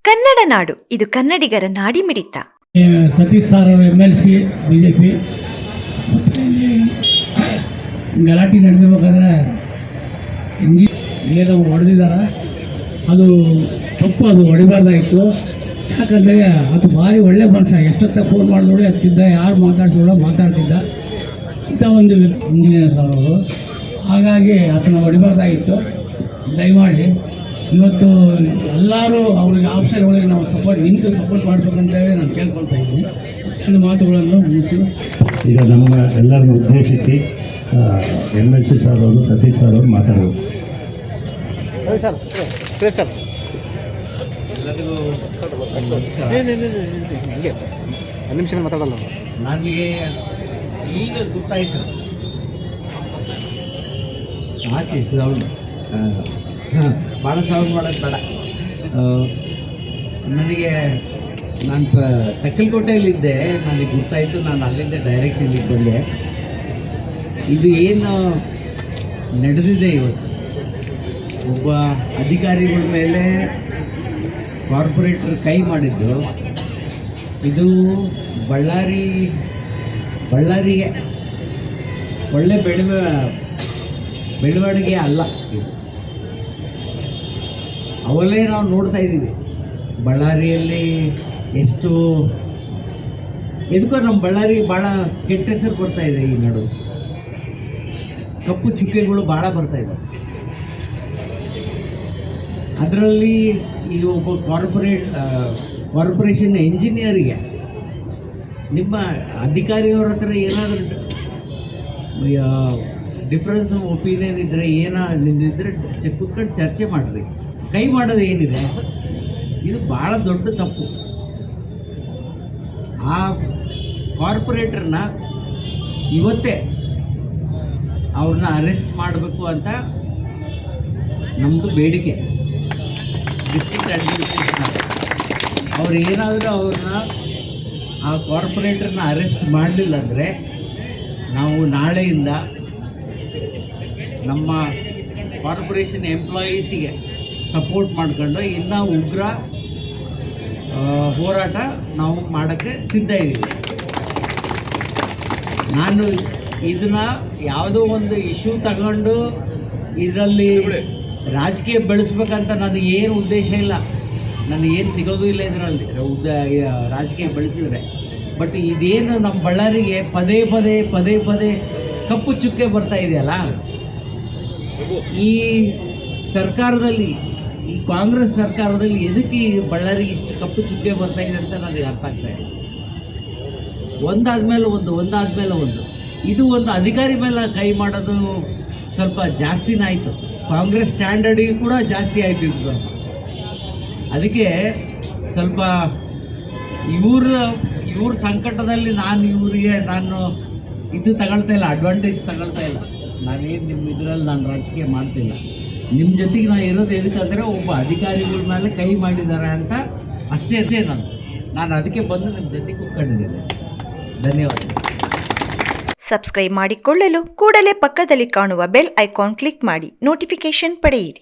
ಕನ್ನಡ ನಾಡು, ಇದು ಕನ್ನಡಿಗರ ನಾಡಿಮಿಡಿತ. ಸತೀಶ್ ಸರ್ ಅವರು MLC BJP. ಗಲಾಟೆ ನಡೆದಿರ್ಬೇಕಾದ್ರೆ ಏನೋ ಹೊಡೆದಿದ್ದಾರೆ, ಅದು ತಪ್ಪು, ಅದು ಹೊಡಿಬಾರ್ದಾಗಿತ್ತು. ಯಾಕಂದರೆ ಅದು ಭಾರಿ ಒಳ್ಳೆ ಮನುಷ್ಯ, ಎಷ್ಟೊತ್ತ ಫೋನ್ ಮಾಡಿ ನೋಡಿ ಹತ್ತಿದ್ದ, ಯಾರು ಮಾತಾಡ್ತಿಲ್ಲ ಮಾತಾಡ್ತಿದ್ದ ಇಂಥ ಒಂದು ಇಂಜಿನಿಯರ್ ಸರ್ ಅವರು. ಹಾಗಾಗಿ ಅದನ್ನು ಹೊಡಿಬಾರ್ದಾಗಿತ್ತು. ದಯಮಾಡಿ ಇವತ್ತು ಎಲ್ಲರೂ ಅವ್ರಿಗೆ ಆಫೀಸರ್ಗಳಿಗೆ ನಾವು ನಿಂತು ಸಪೋರ್ಟ್ ಮಾಡಬೇಕಂತೇಳಿ ನಾನು ಕೇಳ್ಕೊಳ್ತಾ ಇದ್ದೀನಿ. ಒಂದು ಮಾತುಗಳನ್ನು ಮುಗಿಸಿ ಈಗ ನಮ್ಮ ಎಲ್ಲರನ್ನು ಉದ್ದೇಶಿಸಿ MLC ಸರ್ ಅವರು, ಸತೀಶ್ ಸರ್ ಅವರು ಮಾತಾಡೋದು. ಸರ್ ಎಲ್ಲರಿಗೂ ನಿಮಿಷ ಮಾತಾಡಲ್ಲ. ನನಗೆ ಈಗ ಗೊತ್ತಾಯ್ತು ಯಾಕೆ ಇಷ್ಟು ಸೌಂಡ್, ಭಾಳ ಸೌಂಡ್ ಮಾಡೋದು ಬೇಡ. ನನಗೆ ನಾನು ತಕ್ಕಲಕೋಟೆಯಲ್ಲಿದ್ದೆ, ನನಗೆ ಗೊತ್ತಾಯಿತು. ನಾನು ಅಲ್ಲಿಂದ ಡೈರೆಕ್ಟ್ ಇಲ್ಲಿಗೆ ಬಂದೆ. ಇದು ಏನು ನಡೆದಿದೆ ಇವತ್ತು, ಒಬ್ಬ ಅಧಿಕಾರಿಗಳ ಮೇಲೆ ಕಾರ್ಪೊರೇಟರ್ ಕೈ ಮಾಡಿದ್ದು, ಇದು ಬಳ್ಳಾರಿಗೆ ಒಳ್ಳೆ ಬೆಳವಣಿಗೆ ಅಲ್ಲ. ಇದು ಅವಲ್ಲೇ ನಾವು ನೋಡ್ತಾ ಇದ್ದೀವಿ ಬಳ್ಳಾರಿಯಲ್ಲಿ ಎಷ್ಟು ಎದಕ್ಕೋ ನಮ್ಮ ಬಳ್ಳಾರಿಗೆ ಭಾಳ ಕೆಟ್ಟ ಹೆಸರು ಬರ್ತಾ ಇದೆ. ಈ ನಡುವೆ ಕಪ್ಪು ಚುಕ್ಕೆಗಳು ಭಾಳ ಬರ್ತಾ ಇದೆ. ಅದರಲ್ಲಿ ಈ ಒಬ್ಬ ಕಾರ್ಪೊರೇಷನ್ ಇಂಜಿನಿಯರಿಗೆ ನಿಮ್ಮ ಅಧಿಕಾರಿಯವ್ರ ಹತ್ರ ಏನಾದರೂ ಡಿಫ್ರೆನ್ಸ್ ಆಫ್ ಒಪಿನಿಯನ್ ಇದ್ದರೆ ನಿಂದಿದ್ರೆ ಕೂತ್ಕೊಂಡು ಚರ್ಚೆ ಮಾಡಿರಿ. ಕೈ ಮಾಡೋದು ಏನಿದೆ, ಇದು ಭಾಳ ದೊಡ್ಡ ತಪ್ಪು. ಆ ಕಾರ್ಪೊರೇಟರ್ನ ಇವತ್ತೇ ಅವ್ರನ್ನ ಅರೆಸ್ಟ್ ಮಾಡಬೇಕು ಅಂತ ನಮ್ಮದು ಬೇಡಿಕೆ. ಡಿಸ್ಟ್ರಿಕ್ಟ್ ಅಡ್ಮಿನಿಸ್ಟ್ರೇಷನ್ ಅವ್ರು ಏನಾದರೂ ಆ ಕಾರ್ಪೊರೇಟರ್ನ ಅರೆಸ್ಟ್ ಮಾಡಲಿಲ್ಲ ಅಂದರೆ ನಾವು ನಾಳೆಯಿಂದ ನಮ್ಮ ಕಾರ್ಪೊರೇಷನ್ ಎಂಪ್ಲಾಯೀಸಿಗೆ ಸಪೋರ್ಟ್ ಮಾಡ್ಕೊಂಡು ಇನ್ನೂ ಉಗ್ರ ಹೋರಾಟ ನಾವು ಮಾಡೋಕ್ಕೆ ಸಿದ್ಧ ಇದ್ದೀವಿ. ನಾನು ಇದನ್ನು ಯಾವುದೋ ಒಂದು ಇಶ್ಯೂ ತಗೊಂಡು ಇದರಲ್ಲಿ ರಾಜಕೀಯ ಬೆಳೆಸ್ಬೇಕಂತ ನನಗೆ ಏನು ಉದ್ದೇಶ ಇಲ್ಲ. ನನಗೇನು ಸಿಗೋದು ಇಲ್ಲ ಇದರಲ್ಲಿ ರಾಜಕೀಯ ಬೆಳೆಸಿದರೆ. ಬಟ್ ಇದೇನು ನಮ್ಮ ಬಳ್ಳಾರಿಗೆ ಪದೇ ಪದೇ ಕಪ್ಪು ಚುಕ್ಕೆ ಬರ್ತಾ ಇದೆಯಲ್ಲ, ಈ ಸರ್ಕಾರದಲ್ಲಿ, ಈ ಕಾಂಗ್ರೆಸ್ ಸರ್ಕಾರದಲ್ಲಿ ಎದಕ್ಕೆ ಈ ಬಳ್ಳಾರಿಗೆ ಇಷ್ಟು ಕಪ್ಪು ಚುಕ್ಕೆ ಬರ್ತಾ ಇದೆ ಅಂತ ನನಗೆ ಅರ್ಥ ಆಗ್ತಾ ಇಲ್ಲ. ಒಂದಾದ್ಮೇಲೆ ಒಂದು ಇದು ಒಂದು ಅಧಿಕಾರಿ ಮೇಲೆ ಕೈ ಮಾಡೋದು ಸ್ವಲ್ಪ ಜಾಸ್ತಿನೇ ಆಯಿತು. ಕಾಂಗ್ರೆಸ್ ಸ್ಟ್ಯಾಂಡರ್ಡಿಗೆ ಕೂಡ ಜಾಸ್ತಿ ಆಯಿತು ಇದು ಸ್ವಲ್ಪ. ಅದಕ್ಕೆ ಸ್ವಲ್ಪ ಇವ್ರ ಸಂಕಟದಲ್ಲಿ ನಾನು ಇದು ತಗೊಳ್ತಾ ಇಲ್ಲ, ಅಡ್ವಾಂಟೇಜ್ ತಗೊಳ್ತಾ ಇಲ್ಲ. ನಾನೇನು ನಿಮ್ಮ ಇದರಲ್ಲಿ ನಾನು ರಾಜಕೀಯ ಮಾಡ್ತಿಲ್ಲ. ನಿಮ್ಮ ಜೊತೆಗೆ ನಾನು ಇರೋದು ಎದಕ್ಕಂದರೆ ಒಬ್ಬ ಅಧಿಕಾರಿಗಳ ಮೇಲೆ ಕೈ ಮಾಡಿದ್ದಾರೆ ಅಂತ ಅಷ್ಟೇ. ನಾನು ಅದಕ್ಕೆ ಬಂದು ನಿಮ್ಮ ಜೊತೆ ಕೂತ್ಕೊಂಡಿದ್ದೇನೆ. ಧನ್ಯವಾದ. ಸಬ್ಸ್ಕ್ರೈಬ್ ಮಾಡಿಕೊಳ್ಳಲು ಕೂಡಲೇ ಪಕ್ಕದಲ್ಲಿ ಕಾಣುವ ಬೆಲ್ ಐಕಾನ್ ಕ್ಲಿಕ್ ಮಾಡಿ ನೋಟಿಫಿಕೇಶನ್ ಪಡೆಯಿರಿ.